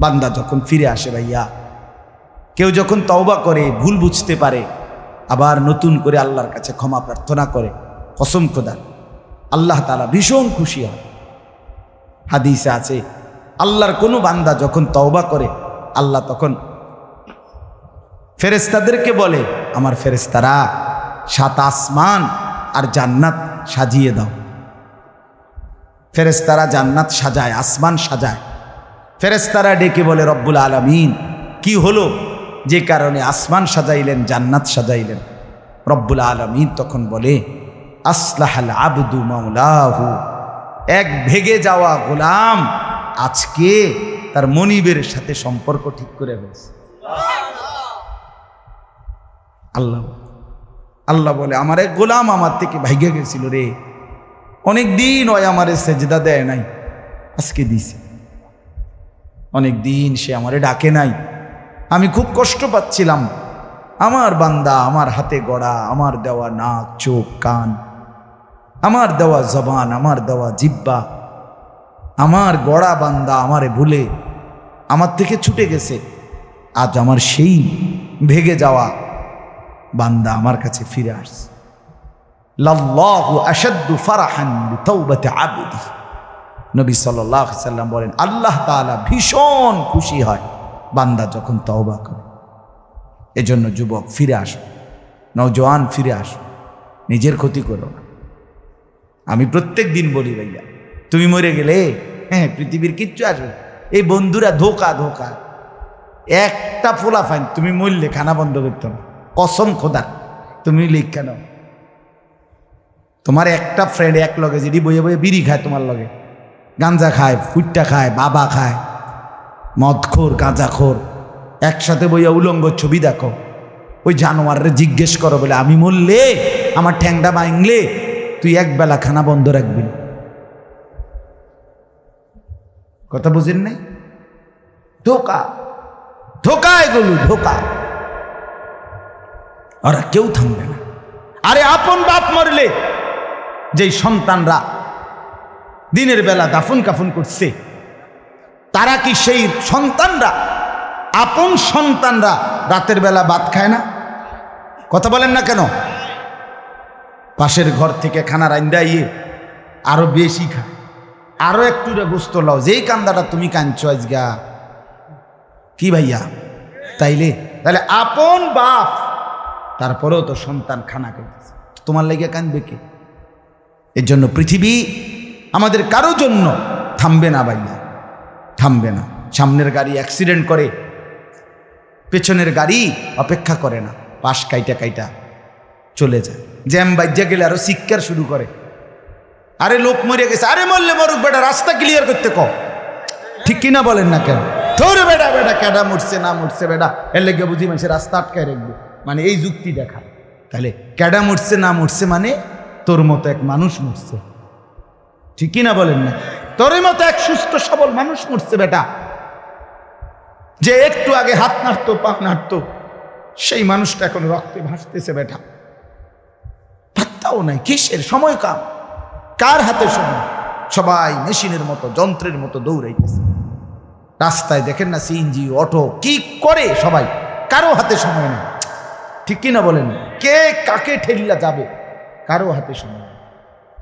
বান্দা যখন ফিরে আসে ভাইয়া, কেউ যখন তওবা করে, ভুল বুঝতে পারে, আবার নতুন করে আল্লাহর কাছে ক্ষমা প্রার্থনা করে, কসম খোদার আল্লাহ তাআলা ভীষণ খুশি হয়। হাদিসে আছে আল্লাহর কোনো বান্দা যখন তওবা করে, আল্লাহ তখন ফেরেশতাদেরকে বলে, আমার ফেরেশতারা 7 আসমান আর জান্নাত সাজিয়ে দাও। ফেরেশতারা জান্নাত সাজায়, আসমান সাজায়। ফেরেশতারা ডেকে বলে, রব্বুল আলামিন কি হলো যে কারণে আসমান সাজাইলেন, জান্নাত সাজাইলেন? রব্বুল আলামিন তখন বলে, আসলাহাল আবদু মাওলাহু, এক ভেগে যাওয়া গোলাম আজকে তার মনিবের সাথে সম্পর্ক ঠিক করে ফেলছে। আল্লাহ আল্লাহ বলে, আমার এক গোলাম আমার থেকে ভাইগে গেছিল রে, অনেক দিন ওই আমারে সেজদা দেয় নাই, আজকে দিছে। অনেক দিন সে আমারে ডাকে নাই, আমি খুব কষ্ট পাচ্ছিলাম। আমার বান্দা আমার হাতে গড়া, আমার দেওয়া নাক, চোখ, কান, আমার দেওয়া জবান, আমার দেওয়া জিহ্বা, আমার গড়া বান্দা আমারে ভুলে আমার থেকে ছুটে গেছে। আজ আমার সেই ভেগে যাওয়া বান্দা আমার কাছে ফিরে আসছে। লাল্লাহু আশাদ্দু ফারাহান বিতাওবাতি আবদি, নবী সাল্লাল্লাহু আলাইহি ওয়াসাল্লাম বলেন, আল্লাহ তাআলা ভীষণ খুশি হয় বান্দা যখন তওবা করে। এজন্য যুবক ফিরে আসো, নওজোয়ান ফিরে আসো, নিজের ক্ষতি করো না। আমি প্রত্যেক দিন বলি ভাইয়া, তুমি মরে গেলে হ্যাঁ পৃথিবীর কিচ্ছু আসবে, এই বন্ধুরা ধোকা ধোকা। একটা ফোলা ফাইন, তুমি মরলে খানা বন্ধ করতো না, কসম খোদা। তুমি লিখ কেন, তোমার একটা ফ্রেন্ড এক লগে যদি বইয়ে বইয়ে বিড়ি খায়, তোমার লগে গাঞ্জা খায়, ফুটটা খায়, বাবা খায়, মদখোর, গাঁজাখোর, একসাথে বইয়া উলঙ্গ ছবি দেখো, ওই জানোয়ারে জিজ্ঞেস করো বলে, আমি মরলে আমার ঠ্যাংটা ভাঙলে তুই একবেলা খানা বন্ধ রাখবি। কথা বুঝেন নাই? ধোকা ধোকা, এগুলো ধোকা। ওরা কেউ থামবে না। আরে আপন বাপ মরলে যেই সন্তানরা দিনের বেলা দাফন কাফন করছে, তারা কি সেই সন্তানরা, আপন সন্তানরা রাতের বেলা ভাত খায় না? কথা বলেন না কেন? পাশের ঘর থেকে খানা রান্দাইয়ে আরো বেশি খায়, আরো একটু গোস্ত লাও, যেই কান্দাটা তুমি কাঁদছো আজগা। কি ভাইয়া? তাইলে তাহলে আপন বাপ, তারপরেও তো সন্তান খানা খাইতেছে, তোমার লেগে কাঁদবে কে? এর জন্য পৃথিবী আমাদের কারো জন্য থামবে না ভাইয়া, থামবে না। সামনের গাড়ি অ্যাক্সিডেন্ট করে, পেছনের গাড়ি অপেক্ষা করে না, পাশ কাইটা কাইটা চলে যায়। জ্যাম বাজ্যা গেলে আরো চিৎকার শুরু করে, আরে লোক মরে গেছে, আরে মরলে মরুক বেটা, রাস্তা ক্লিয়ার করতে কও। ঠিক কিনা বলেন না কেন? ধরে বেটা বেটা কেডা মরছে না মরছে বেটা, এর লেগে বুঝি মানুষের রাস্তা আটকায় রাখবে, মানে এই যুক্তি দেখা। তাহলে কেডা মরছে না মরছে মানে তোর মতো এক মানুষ মরছে। ঠিক কিনা বলেন না? তোর মতো এক সুস্থ সবল মানুষ মরছে বেটা, যে একটু আগে হাত নাড়তো, পা নাড়তো, সেই মানুষটা এখন রক্তে ভাসতেছে বেটা। পাত্তাও নাই, কিসের সময় কাম, কার হাতে সময়? সবাই মেশিনের মতো, যন্ত্রের মতো দৌড়াইতেছে। রাস্তায় দেখেন না সিএনজি, অটো, কি করে সবাই, কারো হাতে সময় নেই। ঠিক কিনা বলেন? কে কাকে ঠেলিয়া যাবে, কারো হাতে সময় নেই,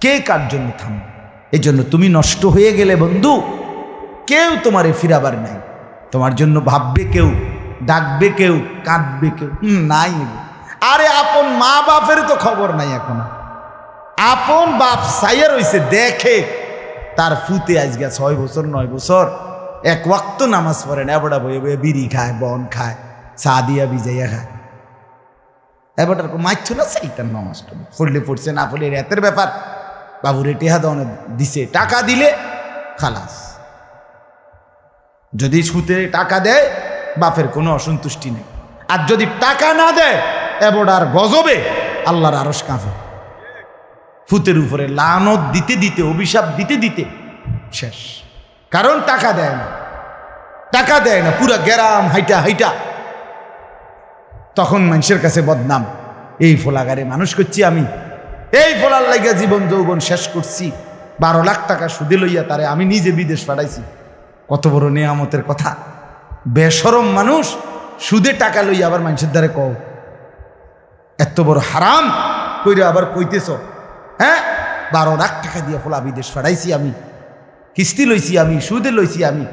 কে কার জন্য থামবে। এই জন্য তুমি নষ্ট হয়ে গেলে বন্ধু, কেউ তোমারে ফিরাবার নাই। তোমার জন্য ভাববে কেউ, ডাকবে কেউ, কাঁদবে কেউ নাই। আরে আপন মা বাপের তো খবর নাই এখন। আপন বাপ সাইয়া রইছে, দেখে তার ফুতে আজকে 6 বছর 9 বছর এক ওয়াক্ত নামাজ পড়ে না, এবড়া বয়ে বয়ে বিড়ি খায়, বন খায়, চা দিয়া ভিজাইয়া খায়। এবারটার মাইছ না সেইটার নামাজ পড়লে পড়ছে, না পড়লে রাতের ব্যাপার। বাবুরে টেহা দনে দিছে, টাকা দিলে খালাস। যদি সুতে টাকা দেয় বাপের কোনো অসন্তুষ্টি নেই, আর যদি টাকা না দেয় এবড়ার গজবে আল্লাহর আরশ কাঁপে। ফুতের উপরে লানত দিতে দিতে, অভিশাপ দিতে দিতে শেষ। কারণ টাকা দেয় না, টাকা দেয় না, পুরা গ্রাম হাইটা হাইটা তখন মানুষের কাছে বদনাম। এই ফোলাগারে মানুষ করছি আমি, এই ফোলার লাগিয়া জীবন যৌবন শেষ করছি, 12 লাখ টাকা সুদে লইয়া তারে আমি নিজে বিদেশ পাঠাইছি। কত বড় নেয়ামতের কথা। বেশরম মানুষ সুদে টাকা লইয়া আবার মানুষের দ্বারে কও এত বড় হারাম কইরে আবার কইতেছ, হ্যাঁ 12 লাখ টাকা দিয়ে ফোলা বিদেশ ফাড়াইছি আমি, কিস্তি লইছি আমি, সুদে লইছি আমি,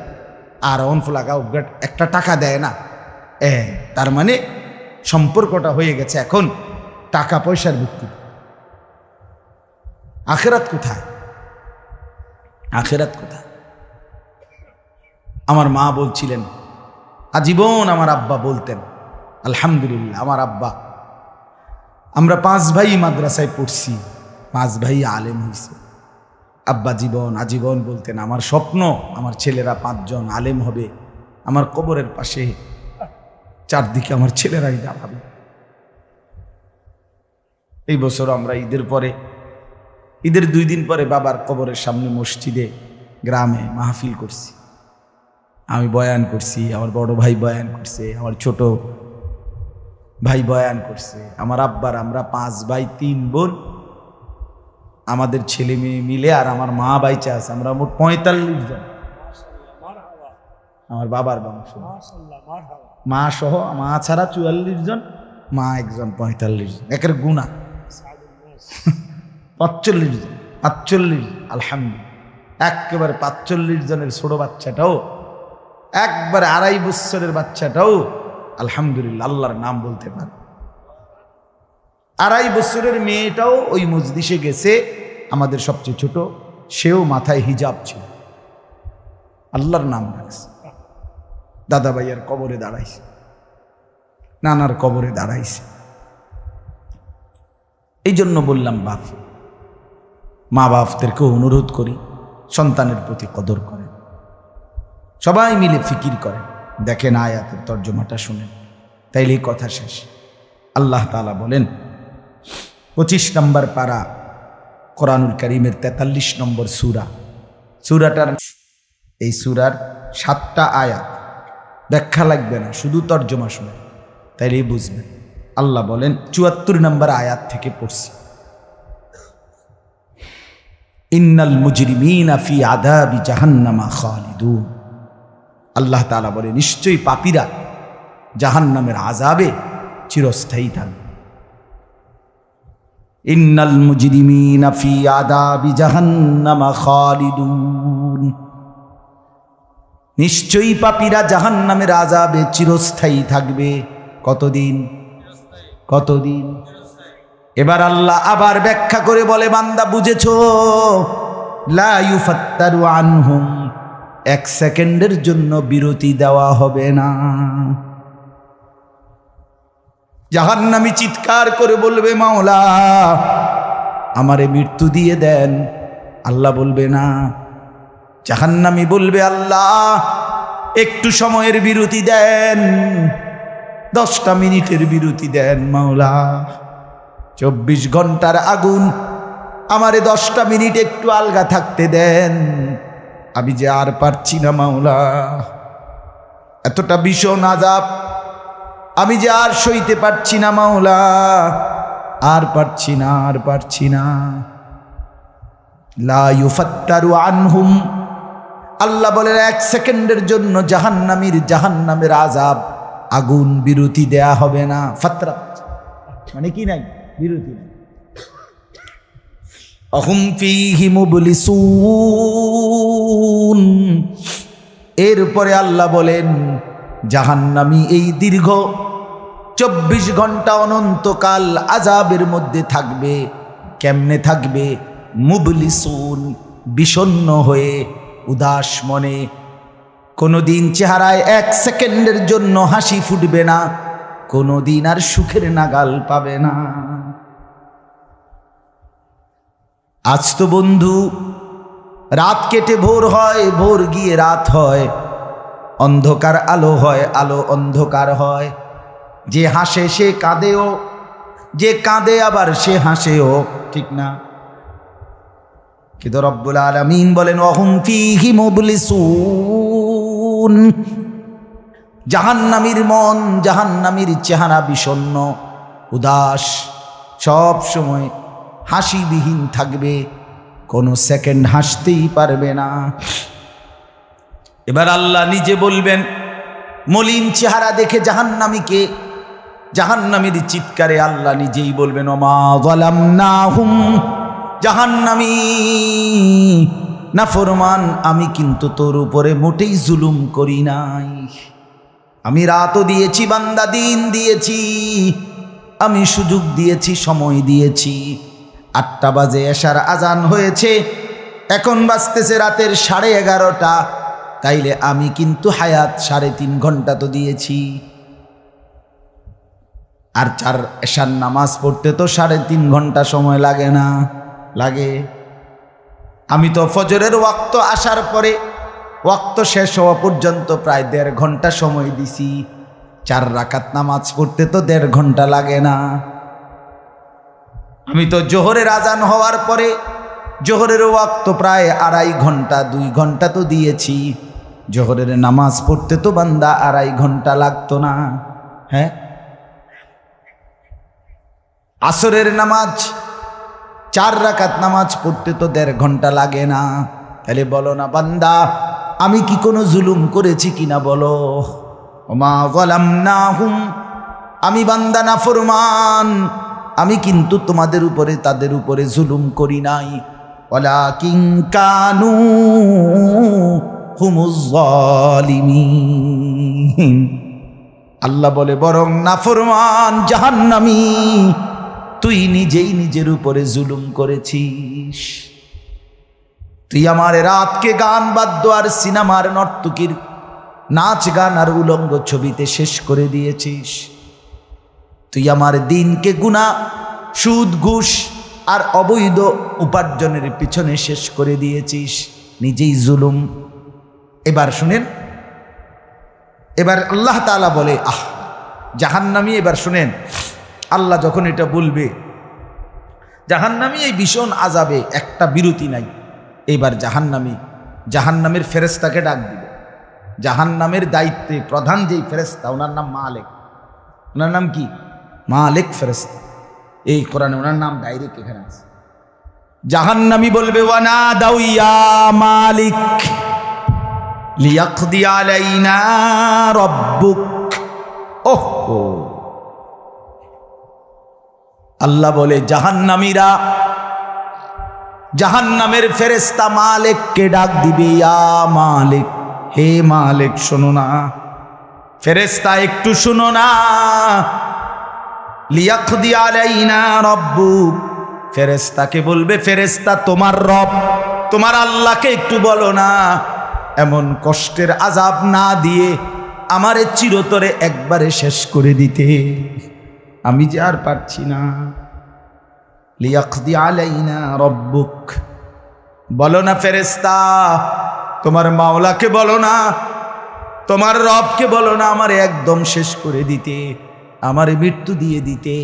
আর অন ফোলা গাও একটা টাকা দেয় না। তার মানে সম্পর্কটা হয়ে গেছে এখন টাকা পয়সার ভিত্তিতে। আখেরাত কোথায়? আখেরাত কোথায়? আমার মা বলছিলেন, আজীবন আমার আব্বা বলতেন, আলহামদুলিল্লাহ আমার আব্বা, আমরা 5 ভাই মাদ্রাসায় পড়ছি, 5 ভাই আলেম হয়েছে। আব্বা আজীবন বলতেন, আমার স্বপ্ন আমার ছেলেরা 5 জন আলেম হবে, আমার কবরের পাশে চারদিকে আমার ছেলেরাই দাঁড়াবে। এই বছর আমরা ঈদের 2 দিন পরে বাবার কবরের সামনে মসজিদে গ্রামে মাহফিল করছি। আমি বয়ান করছি, আমার বড় ভাই বয়ান করছে, আমার ছোট ভাই বয়ান করছে, আমার আব্বার আমরা 5 ভাই 3 বোন, আমাদের ছেলে মেয়ে মিলে আর আমার মা বাইচা আছে, আমরা মোট 45 জন। আমার বাবার বংশ, মা সহ, মা ছাড়া 44 জন, মা একজন 45 জন, একের গুণা 45 জন, 45 আলহামদুলিল্লাহ। একেবারে 45 জনের ছোট বাচ্চাটাও, একবারে 2.5 বছরের বাচ্চাটাও আলহামদুলিল্লাহ আল্লাহর নাম বলতে পারে। 2.5 বছরের মেয়েটাও ওই মজলিসে গেছে, আমাদের সবচেয়ে ছোট, সেও মাথায় হিজাব ছিল, আল্লাহর নাম রাখছে। দাদা ভাইয়ার কবরে দাঁড়াইছে, নানার কবরে দাঁড়াইছে। এই জন্য বললাম মা বাপদেরকে অনুরোধ করি সন্তানের প্রতি কদর করেন, সবাই মিলে ফিকির করেন, দেখেন আয়াতের তর্জমাটা শুনেন, তাইলেই কথা শেষ। আল্লাহ তাআলা বলেন 25 নম্বর পারা কোরআনুল কারীমের 43 নম্বর সূরাটার এই সূরার 7টা আয়াত, ব্যাখ্যা লাগবে না, শুধু তর্জমা শুনেন তাইলেই বুঝবেন। আল্লাহ বলেন 74 নম্বর আয়াত থেকে পড়ছি, ইন্নাল মুজরিমিনা ফি আযাবি জাহান্নামা খালিদুন। আল্লাহ তাআলা বলে নিশ্চয়ই পাপীরা জাহান্নামের আযাবে চিরস্থায়ী থাকবে। ইন্নাল মুজরিমিনা ফি আযাবি জাহান্নামা খালিদুন, নিশ্চয়ই পাপীরা জাহান্নামের আযাবে চিরস্থায়ী থাকবে। কতদিন? এবার আল্লাহ আবার ব্যাখ্যা করে বলে, বান্দা বুঝেছো? লা ইউফাত্তারু আনহুম, 1 সেকেন্ডের জন্য বিরতি দেওয়া হবে না। জাহান্নামী চিৎকার করে বলবে, মাওলা আমারে মৃত্যু দিয়ে দেন। আল্লাহ বলবে না। জাহান্নামী বলবে, আল্লাহ একটু সময়ের বিরতি দেন, 10টা মিনিটের বিরতি দেন মাওলা। 24 ঘন্টার আগুন, আমারে 10টা মিনিট একটু আলগা থাকতে দেন, আমি যে আর পারছি না মাওলা, এতটা ভীষণ আযাব আমি যে আর সইতে পারছি না মাওলা, আর পারছি না। লা ইউফাত্তারু আনহুম, আল্লাহ বলেন 1 সেকেন্ডের জন্য জাহান্নামের আযাব, আগুন বিরতি দেয়া হবে না। ফাতরা মানে কি নাই? বিরতি নাই। আহুম ফীহি মুবলিসুন, এরপরে আল্লাহ বলেন জাহান্নামী এই দীর্ঘ 24 ঘন্টা অনন্তকাল আযাবের মধ্যে থাকবে। কেমনে থাকবে? মুবলিসুন, বিষণ্ণ হয়ে, উদাস মনে। কোনোদিন চেহারায় 1 সেকেন্ডের জন্য হাসি ফুটবে না, কোনোদিন আর সুখের নাগাল পাবে না। আজ তো বন্ধু রাত কেটে ভোর হয়, ভোর গিয়ে রাত হয়, অন্ধকার আলো হয়, আলো অন্ধকার হয়। যে হাসে সে কাঁদেও, যে কাঁদে আবার সে হাসেও, ঠিক না? কিন্তু রব্বুল আলামিন বলেন ওয়াহুম ফীহি মুবলিসুন, জাহান্নামীর মন, জাহান্নামীর চেহারা বিষণ্ণ, উদাস, সব সময় হাসিবিহীন থাকবে, কোনো সেকেন্ড হাসতেই পারবে না। এবার আল্লাহ নিজে বলবেন মলিন চেহারা দেখে জাহান্নামীকে, জাহান্নামীর চিৎকারে আল্লাহ নিজেই বলবেন ওমা যালামনাহুম, জাহান্নামী নাফরমান আমি কিন্তু তোর উপরে মোটেই জুলুম করি নাই। আমি রাতও দিয়েছি বান্দা, দিন দিয়েছি, আমি সুযোগ দিয়েছি, সময় দিয়েছি। 8টা বাজে এশার আজান হয়েছে, এখন বাজতেছে রাতের 11:30। তাইলে আমি কিন্তু হায়াত 3.5 ঘন্টা তো দিয়েছি। আর 4 এশার নামাজ পড়তে তো 3.5 ঘন্টা সময় লাগে না? লাগে। আমি তো ফজরের ওয়াক্ত আসার পরে ওয়াক্ত শেষ হওয়া পর্যন্ত প্রায় 1.5 ঘন্টা সময় দিছি। 4 রাকাত নামাজ পড়তে তো 1.5 ঘন্টা লাগে না? আমি তো জোহরের আজান হওয়ার পরে জোহরের ওয়াক্ত প্রায় 2.5 ঘন্টা, 2 ঘন্টা তো দিয়েছি। জোহরের নামাজ পড়তে তো বান্দা 2.5 ঘন্টা লাগতো না? হ্যাঁ। আসরের নামাজ 4 রাকাত নামাজ পড়তে তো 1.5 ঘন্টা লাগে না? তাহলে বলো না বান্দা আমি কি কোনো জুলুম করেছি কিনা বলো? ওমা যালামনাহুম, আমি বান্দা নাফরমান, আমি কিন্তু তোমাদের উপরে তাদের উপরে জুলুম করি নাই। ওয়ালাকিন কানু হুমুজ জালিমিন। আল্লাহ বলে বরং নাফরমান জাহান্নামী তুই নিজেই নিজের উপরে জুলুম করেছিস। তুই আমার রাতকে গান বাদ্য আর সিনেমার নর্তকীর নাচ গান আর উলঙ্গ ছবিতে শেষ করে দিয়েছিস। তুই আমার দিনকে গুনাহ, সুদ, ঘুষ আর অবৈধ উপার্জনের পিছনে শেষ করে দিয়েছিস, নিজেই জুলুম। এবার শুনেন, এবার আল্লাহ তাআলা বলে জাহান্নামী, এবার শুনেন আল্লাহ যখন এটা বলবে জাহান্নামী এই ভীষণ আযাবে একটা বিরতি নাই। এইবার জাহান্নামের ফেরেশতাকে ডাক দিবে। জাহান্নামের দায়িত্বে প্রধান যেই ফেরেশতা, ওনার নাম মালিক। ওনার নাম কি? মালিক ফেরেশতা। এই কোরআনে ওনার নাম ডাইরেক্ট এখানে আছে। জাহান্নামী বলবে ওয়ানাদাউ ইয়া মালিক লিয়াকদি আলাইনা রাব্বুক। ওহো, আল্লাহ বলে জাহান্নামীরা, জাহান্নামের ফেরেশতা মালিককে ডাক দিবে ইয়া মালিক, হে মালিক শোনো না, ফেরেশতা একটু শোনো না। লিয়াকদি আলাইনা রাব্বুক, ফেরেশতাকে বলবে ফেরেশতা তোমার রব, তোমার আল্লাহকে একটু বলো না এমন কষ্টের আযাব না দিয়ে আমারে চিরতরে একবারে শেষ করে দিতে, আমি যে আর পারছি না। লিয়াকদি আলাইনা রাব্বুক, বলো না ফেরেশতা তোমার মাওলাকে বলো না, তোমার রবকে বলো না আমারে একদম শেষ করে দিতে, আমারে মৃত্যু দিয়ে দিতে,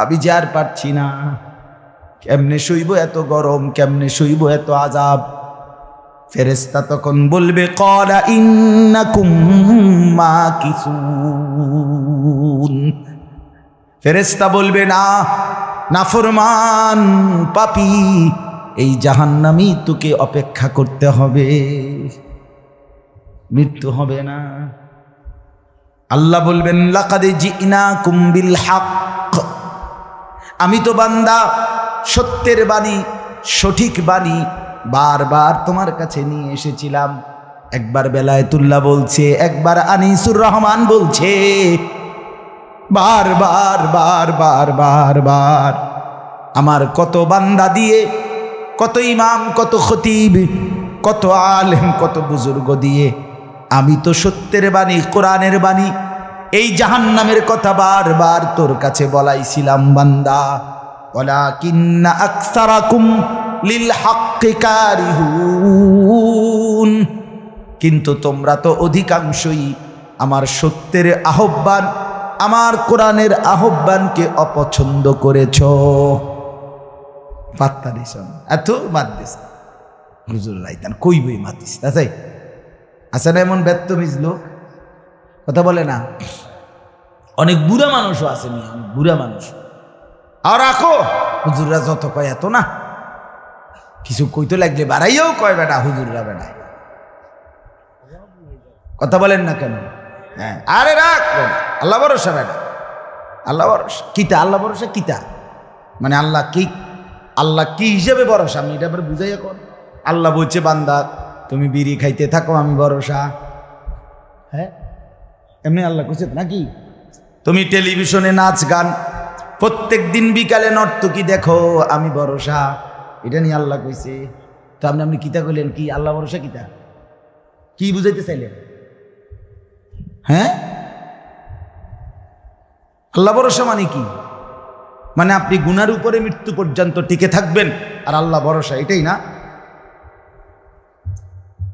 আমি যে আর পারছি না। কেমনে সইব এত গরম, কেমনে সইব এত আযাব? ফেরেশতা তখন বলবে ক্বালা ইন্নাকুম মাকিসুন। ফেরেশতা বলবে না নাফরমান পাপী, এই জাহান্নামী তোকে অপেক্ষা করতে হবে, মৃত্যু হবে না। আল্লাহ বলবেন লাকাদ জিনাকুম বিল হক, আমি তো বান্দা সত্যের বাণী, সঠিক বাণী বারবার তোমার কাছে নিয়ে এসেছিলাম। একবার বেলায়েতুল্লাহ বলছে, একবার আনিসুর রহমান বলছে, বারবার বারবার বারবার আমার কত বান্দা দিয়ে, কত ইমাম, কত খতিব, কত আলেম, কত বুজুর্গ দিয়ে আমি তো সত্যের বাণী, কোরআনের বাণী, এই জাহান্নামের কথা বারবার তোর কাছে বলাইছিলাম বান্দা। ওয়ালাকিন্না আকসারাকুম লিল হাক্কি কারিহুন, কিন্তু তোমরা তো অধিকাংশই আমার সত্যের আহ্বান, আমার কোরআনের আহ্বানকে অপছন্দ করেছ। পাত্তা দিস এত বাদ দিস হুজুর রাইতান কই বই মাতিস তাই আছে না এমন ব্যর্থমিজ লোক, কথা বলে না। অনেক বুড়া মানুষও আছে, অনেক বুড়া মানুষ। আর রাখো হুজুররা যত কয় এত না, কিছু কইতে লাগলে বাড়াইয়াও কয় বেটা হুজুররা বেড়ায়, কথা বলেন না কেন? হ্যাঁ, আরে রাখ আল্লাহ ভরসা বেটা, আল্লাহ ভরসা কিতা, আল্লাহ ভরসা কিতা মানে আল্লাহ কি, আল্লাহ কি হিসেবে ভরসা আমি এটা আবার বুঝাই এখন। আল্লাহ বলছে বান্দা তুমি বিড়ি খাইতে থাকো আমি ভরসা, হ্যাঁ এমনি আল্লাহ কইছে নাকি? তুমি টেলিভিশনে নাচ গান প্রত্যেক দিন বিকালে নর্তকী দেখো আমি ভরসা, এটা নিয়ে আল্লাহ কইছে। তো আপনি কিতা কইলেন কি আল্লাহ ভরসা কিতা, কি বুঝাইতে চাইলেন? হ্যাঁ, আল্লাহ ভরসা মানে কি? মানে আপনি গুনার উপরে মৃত্যু পর্যন্ত টিকে থাকবেন আর আল্লাহ ভরসা, এটাই না?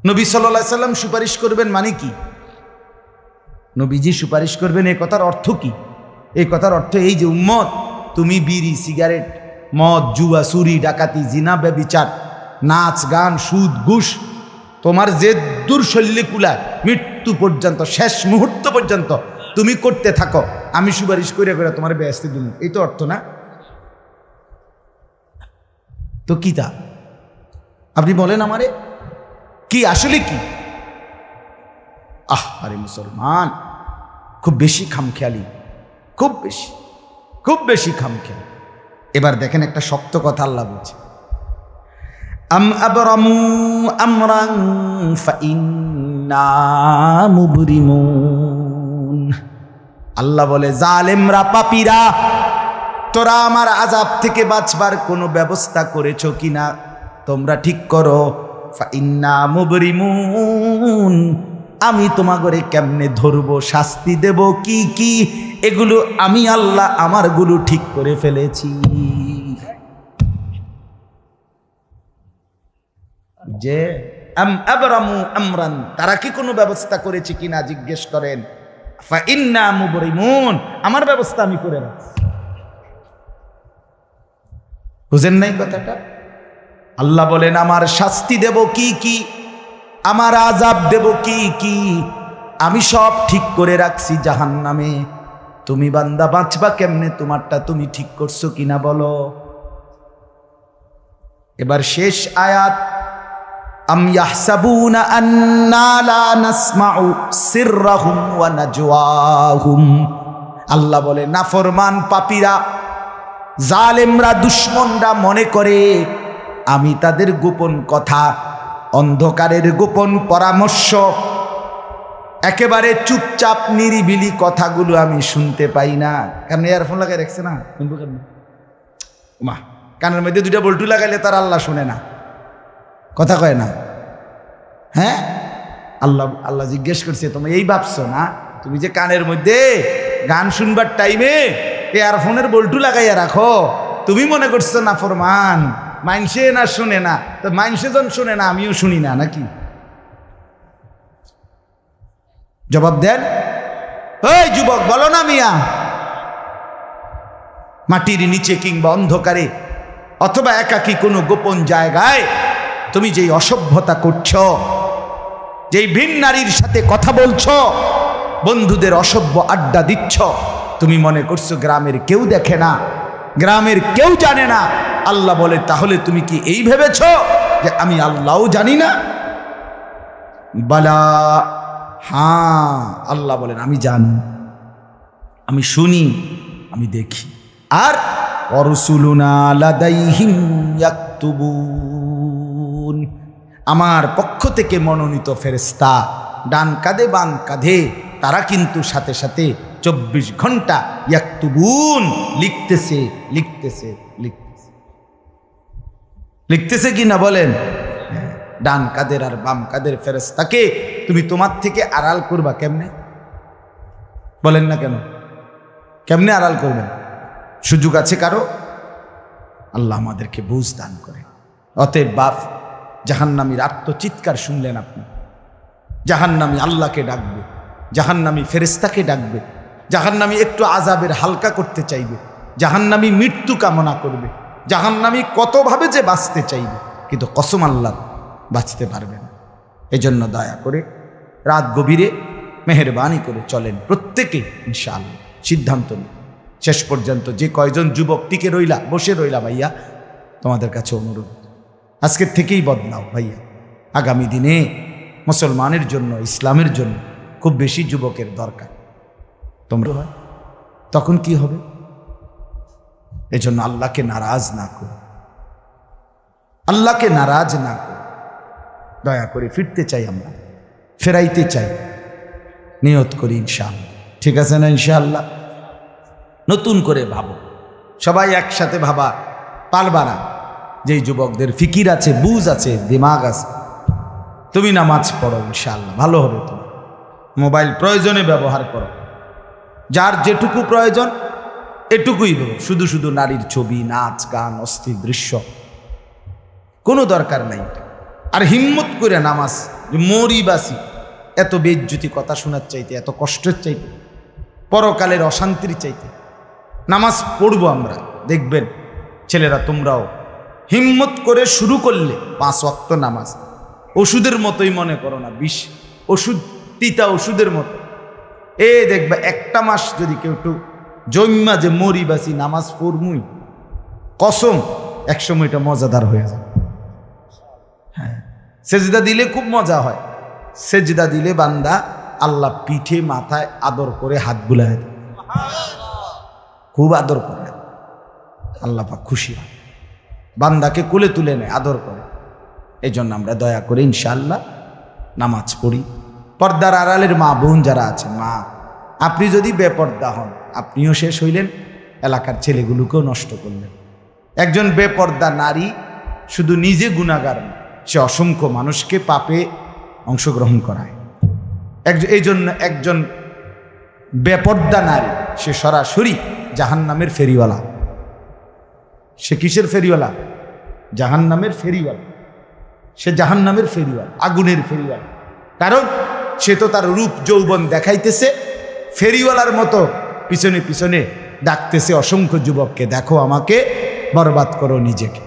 নবী সাল্লাল্লাহু আলাইহি সাল্লাম সুপারিশ করবেন মানে কি? নবীজি সুপারিশ করবেন এই কথার অর্থ কি? এই কথার অর্থ এই যে উম্মত তুমি বিড়ি সিগারেট মদ জুয়া চুরি ডাকাতি জিনা ব্যভিচার নাচ গান সুদ ঘুষ তোমার যে দুর্শল্যে কুলায় মৃত্যু পর্যন্ত শেষ মুহূর্ত পর্যন্ত তুমি করতে থাকো, আমি সুপারিশ করে করে তোমার বেহেশতে দিব, এই তো অর্থ না? তো কি তা আপনি বলেন আমারে কি আসলে কি? আরে মুসলমান খুব বেশি খামখেয়ালি, খুব বেশি খামখেয়ালি। এবার দেখেন একটা শক্ত কথা আল্লাহ বলছে, আম আবরামু আমরান ফাইন্না মুবরিমুন। আল্লাহ বলে জালেমরা পাপীরা তোরা আমার আযাব থেকে বাঁচবার কোনো ব্যবস্থা করেছো কিনা তোমরা ঠিক করো। ফাইন্না মুবরিমুন, আমি তোমাগরে কেমনে ধরবো শাস্তি দেব কি কি এগুলো আমি আল্লাহ আমারগুলো ঠিক করে ফেলেছি। যে আম আবরামু আমরান, তারা কি কোনো ব্যবস্থা করেছে কিনা জিজ্ঞেস করেন। ফাইন্না মুবরিমুন, আমার ব্যবস্থা আমি করে রাখছি। বুঝেন নাই কথাটা? আল্লাহ বলেন আমার শাস্তি দেব কি কি, আমার আযাব দেব কি কি আমি সব ঠিক করে রাখছি জাহান্নামে। তুমি বান্দা বাঁচবা কেমনে তোমারটা তুমি ঠিক করছো কিনা বলো। এবার শেষ আয়াত, আম ইয়াহসাবুনা আন্না লা নাসমাউ সিররাহুম ওয়া নাজওয়াহুম। আল্লাহ বলে নাফরমান পাপীরা জালেমরা দুশমনরা মনে করে আমি তাদের গোপন কথা অন্ধকারের গোপন পরামর্শ একেবারে চুপচাপ নিরিবিলি কথাগুলো আমি শুনতে পাই না। কারণ ইয়ারফোন লাগাই রাখছে না, শুনবো কেন? মা কানের মধ্যে দুইটা বল্টু লাগাইলে তার আল্লাহ শুনে না, কথা কয় না। হ্যাঁ, আল্লাহ জিজ্ঞেস করছে তুমি এই ভাবছো না তুমি যে কানের মধ্যে গান শুনবার টাইমে ইয়ারফোনের বল্টু লাগাইয়া রাখো, তুমি মনে করছো না ফরমান মাইনসে না শুনে না, তো মাইনসে যখন শুনে না আমিও শুনি না নাকি? জবাব দেন, ওই যুবক বলো না মিয়া। মাটির নিচে কিংবা অন্ধকারে অথবা একাকী কোনো গোপন জায়গায় তুমি যেই অসভ্যতা করছো, যেই ভিন নারীর সাথে কথা বলছো, বন্ধুদের অসভ্য আড্ডা দিচ্ছ, তুমি মনে করছো গ্রামের কেউ দেখে না, গ্রামের কেউ জানে না। আল্লাহ বলে তাহলে তুমি কি এই ভেবেছ যে আমি আল্লাহও জানি না? বালা, হ্যাঁ আল্লাহ বলেন আমি জানি, আমি শুনি, আমি দেখি। আর অরসুলুনা লাদাইহিম ইয়াকতুবুন, আমার পক্ষ থেকে মনোনীত ফেরেশতা ডান কাঁধে বাম কাঁধে তারা কিন্তু সাথে সাথে 24 ঘন্টা ইয়াকতুবুন লিখতেছে লিখতেছে লিখতেছে লিখতেছে কি না বলেন? ডান কাদের আর বাম কাদের ফেরেশতাকে তুমি তোমার থেকে আড়াল করবা কেমনে? বলেন না কেন? কেমনে আড়াল করবেন? সুযোগ আছে কারো? আল্লাহ আমাদেরকে বুঝ দান করে। অতএব বাপ, জাহান্নামীর আত্মচিৎকার শুনলেন আপনি, জাহান্নামী আল্লাহকে ডাকবে, জাহান্নামী ফেরেশতাকে ডাকবে, জাহান্নামী একটু আযাবের হালকা করতে চাইবে, জাহান্নামী মৃত্যু কামনা করবে, জাহান্নামী কতভাবে যে বাঁচতে চাইবে, কিন্তু কসম আল্লাহ বাঁচতে পারবে না। এজন্য দয়া করে রাত গভীরে মেহেরবানি করে চলেন প্রত্যেকে ইনশাআল্লাহ। সিদ্ধান্ত নিন শেষ পর্যন্ত। যে কয়জন যুবক টিকে রইলা, বসে রইলা, ভাইয়া তোমাদের কাছে অনুরোধ, আজকের থেকেই বদলাও ভাইয়া। আগামী দিনে মুসলমানের জন্য, ইসলামের জন্য খুব বেশি যুবকের দরকার। তোমরা তখন কি হবে? এজন্য আল্লাহকে নারাজ না করো, আল্লাহকে নারাজ না করো। দয়া করে ফিরতে চাই, আমরা ফেরাইতে চাই, নিয়ত করি ইনশাআল্লাহ। ঠিক আছে না? ইনশাআল্লাহ নতুন করে ভাবো, সবাই একসাথে ভাবা পারবা না। যেই যুবকদের ফিকির আছে, বুঝ আছে, দিমাগ আছে, তুমি নামাজ পড়ো, ইনশাআল্লাহ ভালো হবে। তুমি মোবাইল প্রয়োজনে ব্যবহার করো, যার যেটুকু প্রয়োজন এটুকুই দেবো। শুধু শুধু নারীর ছবি, নাচ, গান, অস্থির দৃশ্য কোনো দরকার নাই। আর হিম্মত করে নামাজ, মরি বাসি, এত বেজ্জুতি কথা শোনার চাইতে, এত কষ্টের চাইতে, পরকালের অশান্তির চাইতে নামাজ পড়বো আমরা। দেখবেন ছেলেরা তোমরাও হিম্মত করে শুরু করলে 5 ওয়াক্ত নামাজ ওষুধের মতোই মনে করো না, বিষ ওষুধ, তিতা ওষুধের মতো। দেখবা একটা মাস যদি কেউ একটু জন্মা যে মরি বাসি নামাজ পড়মুই, কসম একসময় এটা মজাদার হয়ে যায়। হ্যাঁ, সেজদা দিলে খুব মজা হয়। সেজদা দিলে বান্দা আল্লাহ পিঠে মাথায় আদর করে হাত বুলায় দেয়, খুব আদর করে। আল্লাহ পাক খুশি হয়, বান্দাকে কোলে তুলে নেয়, আদর করে। এই জন্য আমরা দয়া করে ইনশাআল্লাহ নামাজ পড়ি। পর্দার আড়ালের মা বোন যারা আছেন, মা আপনি যদি বেপর্দা হন, আপনিও শেষ হইলেন, এলাকার ছেলেগুলোকেও নষ্ট করলেন। একজন বেপর্দা নারী শুধু নিজে গুনাহগার না, সে অসংখ্য মানুষকে পাপে অংশগ্রহণ করায়। এই জন্য একজন বেপর্দা নারী সে সরাসরি জাহান্নামের ফেরিওয়ালা। সে কিসের ফেরিওয়ালা? জাহান্নামের ফেরিওয়ালা। সে জাহান্নামের ফেরিওয়ালা, আগুনের ফেরিওয়ালা। কারণ সে তো তার রূপ যৌবন দেখাইতেছে, ফেরিওয়ালার মতো পিছনে পিছনে ডাকতেছে অসংখ্য যুবককে, দেখো আমাকে, বরবাদ করো নিজেকে,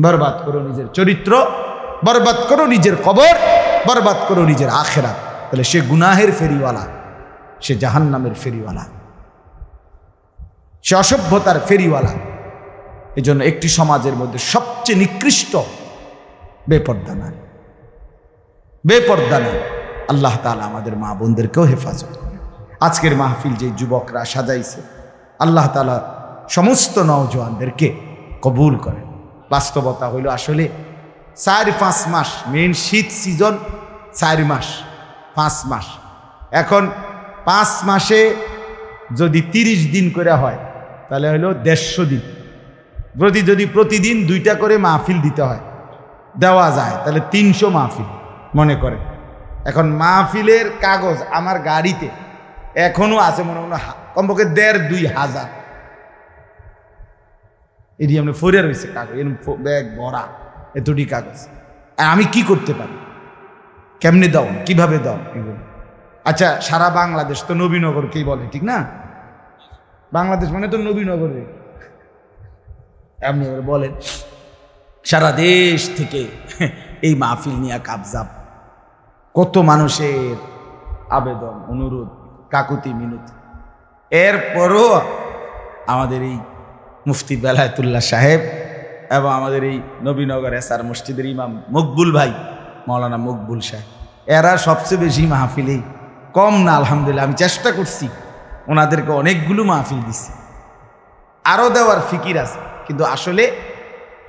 বরবাদ করো নিজের চরিত্র, বরবাদ করো নিজের কবর, বরবাদ করো নিজের আখেরাত। তাহলে সে গুনাহের ফেরিওয়ালা, সে জাহান্নামের ফেরিওয়ালা, সে অসভ্যতার ফেরিওয়ালা। এই জন্য একটি সমাজের মধ্যে সবচেয়ে নিকৃষ্ট বেপর্দা নারী, বেপর্দা নারী। আল্লাহ তাআলা আমাদের মা বোনদেরকেও হেফাজত করে। আজকের মাহফিল যে যুবকরা সাজাইছে, আল্লাহ তাআলা সমস্ত নওজোয়ানদেরকে কবুল করেন। বাস্তবতা হইল আসলে 4-5 মাস, মেন শীত সিজন 4 মাস, 5 মাস। এখন 5 মাসে যদি 30 দিন করে হয়, তাহলে হইল 150 দিন। যদি প্রতিদিন 2টা করে মাহফিল দিতে হয়, দেওয়া যায়, তাহলে 300 মাহফিল মনে করে। এখন মাহফিলের কাগজ আমার গাড়িতে এখনো আছে, মনে মনে কমপক্ষে 1.5-2 হাজার এটি আমরা ফরে রয়েছে কাগজ, ব্যাগ ভরা এতটি কাগজ। আর আমি কি করতে পারি? কেমনে দাও, কিভাবে দাও এগুলো? আচ্ছা, সারা বাংলাদেশ তো নবীনগরকেই বলে, ঠিক না? বাংলাদেশ মানে তো নবীনগর। এমনি বলেন, সারা দেশ থেকে এই মাহফিল নিয়ে কাবজাব, কত মানুষের আবেদন, অনুরোধ, কাকুতি মিনতি। এরপরও আমাদের এই মুফতি বেলায়েতুল্লাহ সাহেব এবং আমাদের এই নবীনগর এসআর মসজিদের ইমাম মকবুল ভাই, মৌলানা মকবুল সাহেব, এরা সবচেয়ে বেশি মাহফিলেই, কম না আলহামদুলিল্লাহ। আমি চেষ্টা করছি, ওনাদেরকে অনেকগুলো মাহফিল দিচ্ছি, আরও দেওয়ার ফিকির আছে, কিন্তু আসলে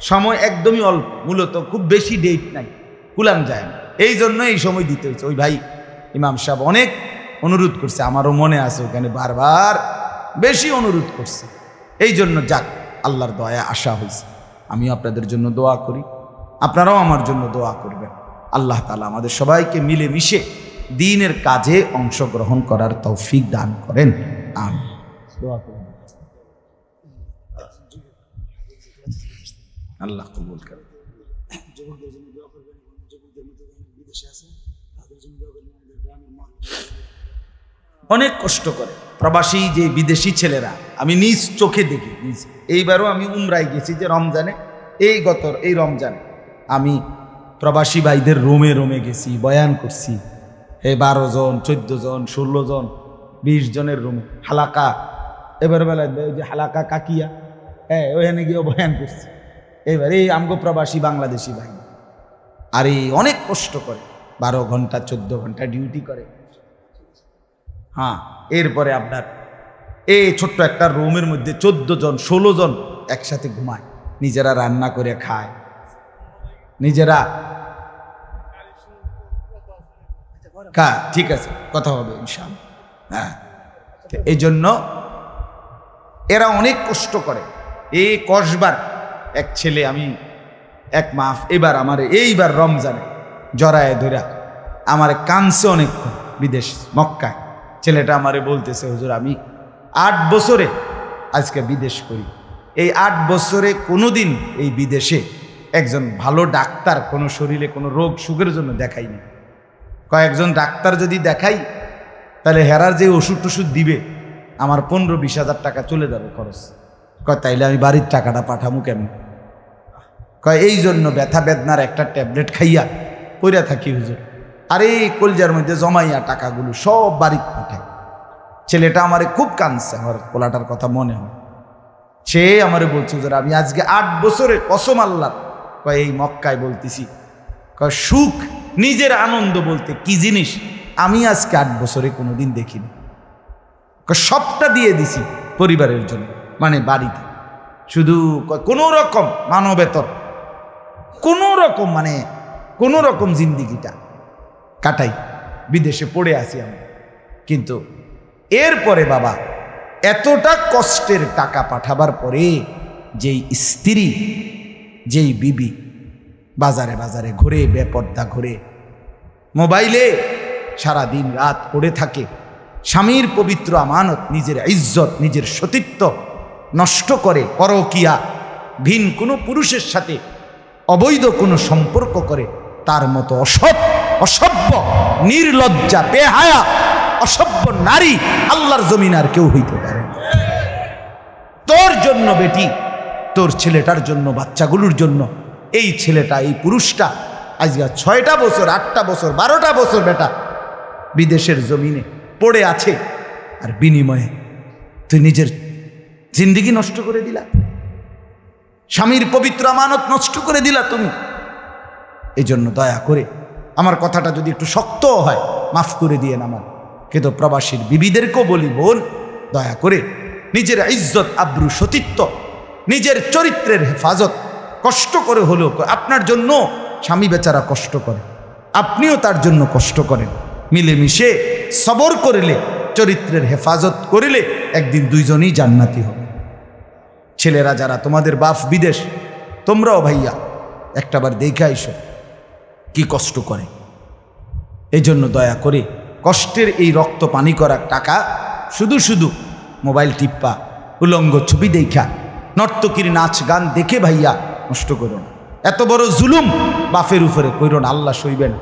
সময় একদমই অল্প। মূলত খুব বেশি ডেট নাই, কুলাম যায় না, এই জন্য এই সময় দিতে হয়েছে। ওই ভাই ইমাম সাহেব অনেক অনুরোধ করছে, আমারও মনে আছে, ওখানে বারবার বেশি অনুরোধ করছে। এই জন্য যাক, আল্লাহর দয়া আশা হয়েছে। আমিও আপনাদের জন্য দোয়া করি, আপনারাও আমার জন্য দোয়া করবেন। আল্লাহ তাআলা আমাদের সবাইকে মিলে মিশে দ্বীনের কাজে অংশগ্রহণ করার তৌফিক দান করেন। আমিন। দোয়া করুন, আল্লাহ কবুল করেন। অনেক কষ্ট করে প্রবাসী যে বিদেশি ছেলেরা, আমি নিজ চোখে দেখি। এইবারও আমি উমরায় গেছি, যে রমজানে, এই রমজানে আমি প্রবাসী ভাইদের রোমে রোমে গেছি, বয়ান করছি। 12 জন, 14 জন, 16 জন, 20 জনের রুমে হালাকা। এবার বেলায় ওই যে হালাকা কাকিয়া, ওইখানে গিয়েও বয়ান করছি। এবার এই আমগো প্রবাসী বাংলাদেশি ভাই, আর এই অনেক কষ্ট করে 12 ঘন্টা 14 ঘন্টা ডিউটি করে। হ্যাঁ, এরপরে আপনার এই ছোট্ট একটা রুমের মধ্যে 14 জন 16 জন একসাথে ঘুমায়, নিজেরা রান্না করে খায়, নিজেরা ঠিক আছে, কথা হবে ইনশাআল্লাহ। হ্যাঁ, এই জন্য এরা অনেক কষ্ট করে। এই কসবার এক ছেলে, আমি এক মাস এবার আমার এইবার রমজানে জড়ায় ধরা আমার কানছে অনেকক্ষণ, বিদেশ মক্কায়। ছেলেটা আমারে বলতেছে, হুজুর আমি 8 বছরে আজকে বিদেশ করি, এই 8 বছরে কোনোদিন এই বিদেশে একজন ভালো ডাক্তার কোনো শরীরে কোনো রোগ সুখের জন্য দেখাইনি। কয়েকজন ডাক্তার যদি দেখাই তাহলে হেরার যে ওষুধ টষুধ দিবে আমার 15-20 হাজার টাকা চলে যাবে খরচ। কয় তাইলে আমি বাড়ির টাকাটা পাঠামু কেমন? কয় এই জন্য ব্যথা বেদনার একটা ট্যাবলেট খাইয়া পইরা থাকি হুজুর, আর এই কলজার মধ্যে জমাইয়া টাকাগুলো সব বাড়িতে পাঠায়। ছেলেটা আমারে খুব কাঁদছে, আমার পোলাটার কথা মনে হয়। সে আমারে বলছে, হুজুর আমি আজকে 8 বছরে কসম আল্লাহ, কয় এই মক্কায় বলতেছি, কয় সুখ নিজের আনন্দ বলতে কি জিনিস আমি আজকে 8 বছরে কোনোদিন দেখিনি। সবটা দিয়ে দিছি পরিবারের জন্য, মানে বাড়িতে, শুধু কোনো রকম মানবেতর কোনো রকম মানে কোনো রকম জিন্দিগিটা কাটাই, বিদেশে পড়ে আসি আমি। কিন্তু এরপরে বাবা এতটা কষ্টের টাকা পাঠাবার পরে যেই স্ত্রী, যেই বিবি বাজারে বাজারে ঘুরে, বেপর্দা ঘুরে, মোবাইলে সারা দিন রাত পড়ে থাকে, স্বামীর পবিত্র আমানত, নিজের ইজ্জত, নিজের সতীত্ব নষ্ট করে, পরকিয়া, ভিন কোনো পুরুষের সাথে অবৈধ কোনো সম্পর্ক করে, তার মতো অসভ্য, নির্লজ্জা, বেহায়া, অসভ্য নারী আল্লাহর জমিন আর কেউ হইতে পারে না। তোর জন্য বেটি, তোর ছেলেটার জন্য, বাচ্চাগুলোর জন্য এই ছেলেটা, এই পুরুষটা আজকে 6টা বছর, 8টা বছর, 12টা বছর বেটা বিদেশের জমিনে পড়ে আছে, আর বিনিময়ে তুই নিজের জিন্দেগি নষ্ট করে দিলা, স্বামীর পবিত্র আমানত নষ্ট করে দিলা তুমি। এই জন্য দয়া করে আমার কথাটা যদি একটু শক্ত হয় মাফ করে দিয়েন আমার, কিন্তু প্রবাসীর বিবিদেরকেও বলি, বোন দয়া করে নিজের ইজ্জত, আব্রু, সতীত্ব, নিজের চরিত্রের হেফাজত কষ্ট করে হলেও, আপনার জন্য স্বামী বেচারা কষ্ট করে, আপনিও তার জন্য কষ্ট করেন, মিলেমিশে সবর করিলে, চরিত্রের হেফাজত করিলে একদিন দুইজনই জান্নাতি হবে। ছেলেরা যারা তোমাদের বাপ বিদেশ, তোমরাও ভাইয়া একটাবার দেখে আইসো কি কষ্ট করে। এই জন্য দয়া করে কষ্টের এই রক্ত পানি করা টাকা শুধু শুধু মোবাইল টিপ্পা, উলঙ্গ ছবি দেখা, নর্তকীর নাচ গান দেখে ভাইয়া নষ্ট করো না। এত বড় জুলুম বাপের উপরে কইরো না, আল্লাহ সইবেন।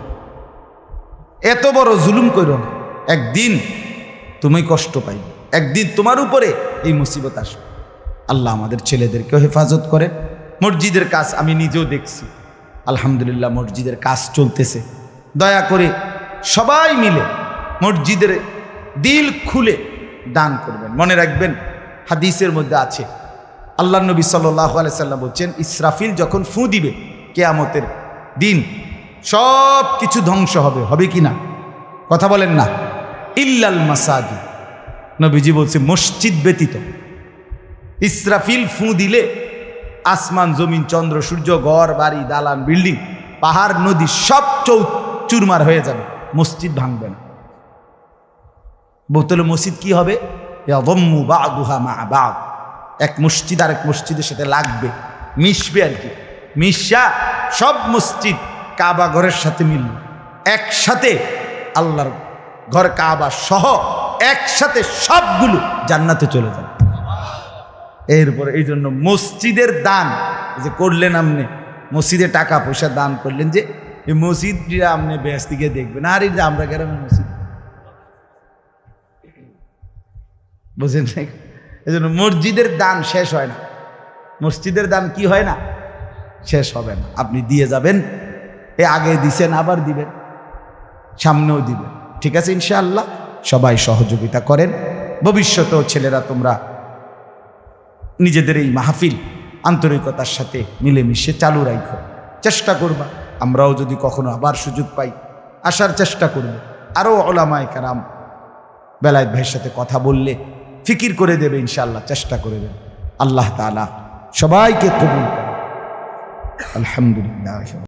এত বড় জুলুম কইরো না, একদিন তুমি কষ্ট পাইবে, একদিন তোমার উপরে এই মুসিবত আসবে। আল্লাহ আমাদের ছেলেদেরকেও হেফাজত করে। মসজিদের কাজ আমি নিজেও দেখছি, আলহামদুলিল্লাহ মসজিদের কাজ চলতেছে। দয়া করে সবাই মিলে মসজিদের দিল খুলে দান করবেন। মনে রাখবেন হাদিসের মধ্যে আছে, আল্লাহ নবী সাল্লাল্লাহু আলাইহি সাল্লাম বলছেন, ইসরাফিল যখন ফু দিবে কিয়ামতের দিন সব কিছু ধ্বংস হবে, হবে কি না? কথা বলেন না। ইল্লাল মাসাজিদ, নবীজি বলছে মসজিদ ব্যতীত। ইসরাফিল ফু দিলে আসমান, জমিন, চন্দ্র, সূর্য, ঘর বাড়ি, দালান, বিল্ডিং, পাহাড়, নদী সব চুরমার হয়ে যাবে, মসজিদ ভাঙবে না। বোতলে মসজিদ কি হবে? এক মসজিদ আর এক মসজিদের সাথে লাগবে, মিশবে আর কি, মিশা সব মসজিদ কাবা ঘরের সাথে মিলবে, একসাথে আল্লাহর ঘর কাবা সহ একসাথে সবগুলো জান্নাতে চলে যাবে। এরপরে এই জন্য মসজিদের দান যে করলেন, আপনি মসজিদে টাকা পয়সা দান করলেন, যে এই মসজিদটা আপনি বেশ দিকে দেখবেন, আর এই যে আমরা গ্রামের মসজিদ, বুঝেন? এই জন্য মসজিদের দান শেষ হয় না, মসজিদের দান কি হয় না, শেষ হবে না। আপনি দিয়ে যাবেন, এ আগে দিছেন আবার দিবেন, সামনেও দিবেন, ঠিক আছে ইনশাআল্লাহ। সবাই সহযোগিতা করেন। ভবিষ্যতেও ছেলেরা তোমরা নিজেদের এই মাহফিল আন্তরিকতার সাথে মিলেমিশে চালু রাখো, চেষ্টা করবা। আমরাও যদি কখনো আবার সুযোগ পাই আসার চেষ্টা করব। আরও ওলামায়ে কেরাম বেলায়েত ভাইয়ের সাথে কথা বললে ফিকির করে দেবে ইনশাআল্লাহ, চেষ্টা করে দেবে। আল্লাহ তাআলা সবাইকে কবুল করে। আলহামদুলিল্লাহ।